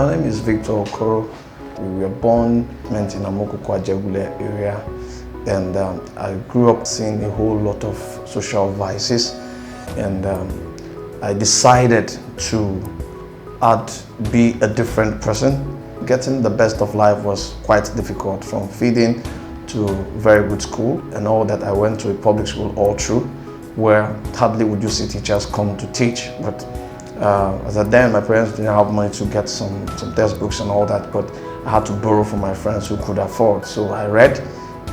My name is Victor Okoro. We were born in Amokoko Ajegule area, and I grew up seeing a whole lot of social vices, and I decided to be a different person. Getting the best of life was quite difficult, from feeding to very good school and all that. I went to a public school all through, where hardly would you see teachers come to teach. But as at then, my parents didn't have money to get some textbooks and all that, but I had to borrow from my friends who could afford. So I read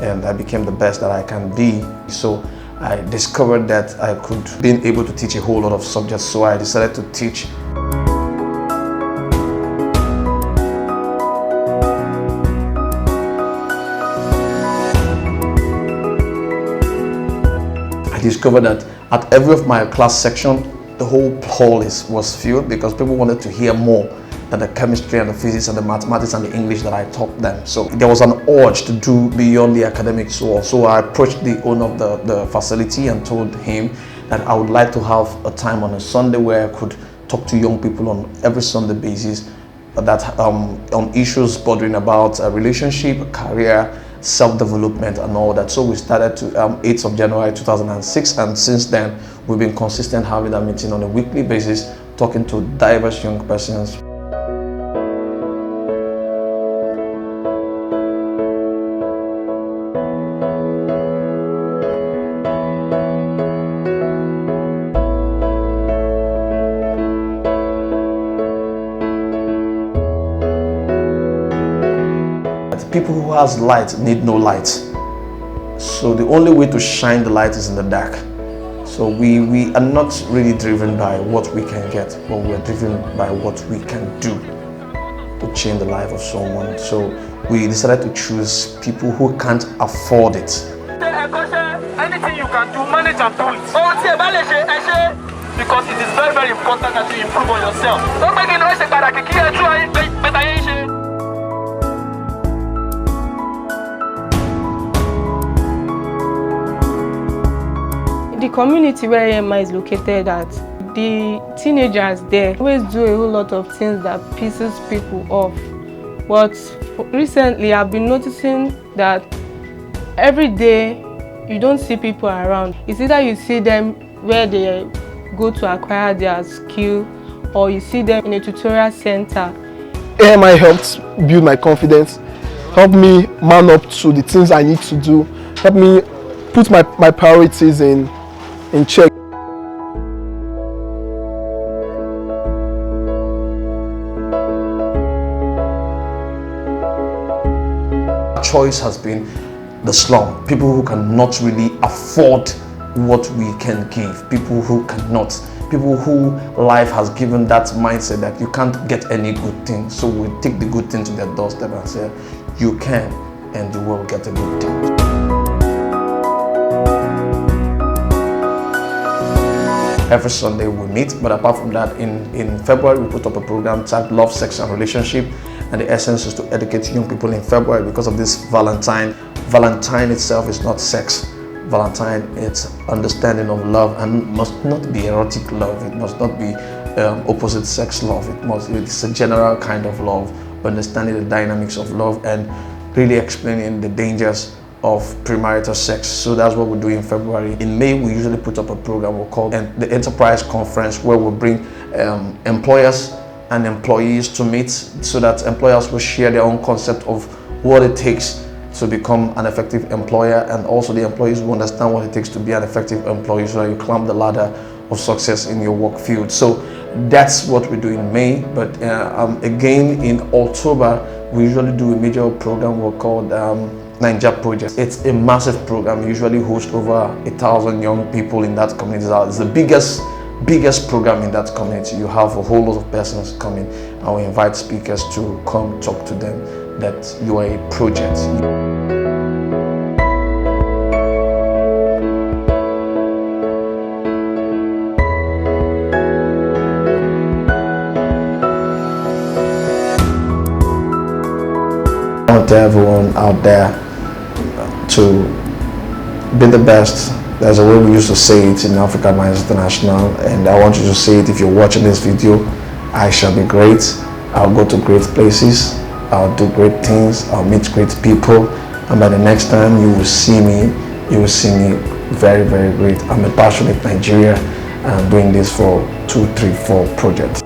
and I became the best that I can be. So I discovered that I could be able to teach a whole lot of subjects, so I decided to teach. I discovered that at every of my class section, the whole hall was filled because people wanted to hear more than the chemistry and the physics and the mathematics and the English that I taught them. So there was an urge to do beyond the academics. So I approached the owner of the facility and told him that I would like to have a time on a Sunday where I could talk to young people on every Sunday basis that on issues bordering about a relationship, career, self-development and all that. So we started to 8th of January 2006, and since then we've been consistent having that meeting on a weekly basis, talking to diverse young persons. People who has light need no light. So the only way to shine the light is in the dark. So we are not really driven by what we can get, but we are driven by what we can do to change the life of someone. So we decided to choose people who can't afford it. Anything you can do, manage and do it. Because it is very, very important that you improve on yourself. Don't make it noise about it. The community where EMI is located at, the teenagers there always do a whole lot of things that pisses people off. But recently I've been noticing that every day you don't see people around. It's either you see them where they go to acquire their skill, or you see them in a tutorial center. AMI helped build my confidence, helped me man up to the things I need to do, helped me put my priorities in check. Choice has been the slum. People who cannot really afford what we can give. People who cannot. People who life has given that mindset that you can't get any good thing. So we take the good thing to their doorstep and say, you can and you will get a good thing. Every Sunday we meet, but apart from that, in February we put up a program titled Love, Sex and Relationship, and the essence is to educate young people in February because of this Valentine. Valentine itself is not sex. Valentine, it's understanding of love, and must not be erotic love. It must not be opposite sex love. It's a general kind of love, understanding the dynamics of love and really explaining the dangers of premarital sex. So that's what we do in February. In May, we usually put up a program we call the Enterprise Conference, where we bring employers and employees to meet so that employers will share their own concept of what it takes to become an effective employer, and also the employees will understand what it takes to be an effective employee so that you climb the ladder of success in your work field. So that's what we do in May. But again in October, we usually do a major program we called Ninja Project. It's a massive program. We usually host over 1,000 young people in that community. It's the biggest program in that community. You have a whole lot of persons coming, and we invite speakers to come talk to them that you are a project. I want everyone out there to be the best. There's a way we used to say it in Africa Minds International, and I want you to say it if you're watching this video. I shall be great. I'll go to great places, I'll do great things, I'll meet great people, and by the next time you will see me very, very great. I'm a passionate Nigerian, and I'm doing this for 2, 3, 4 projects.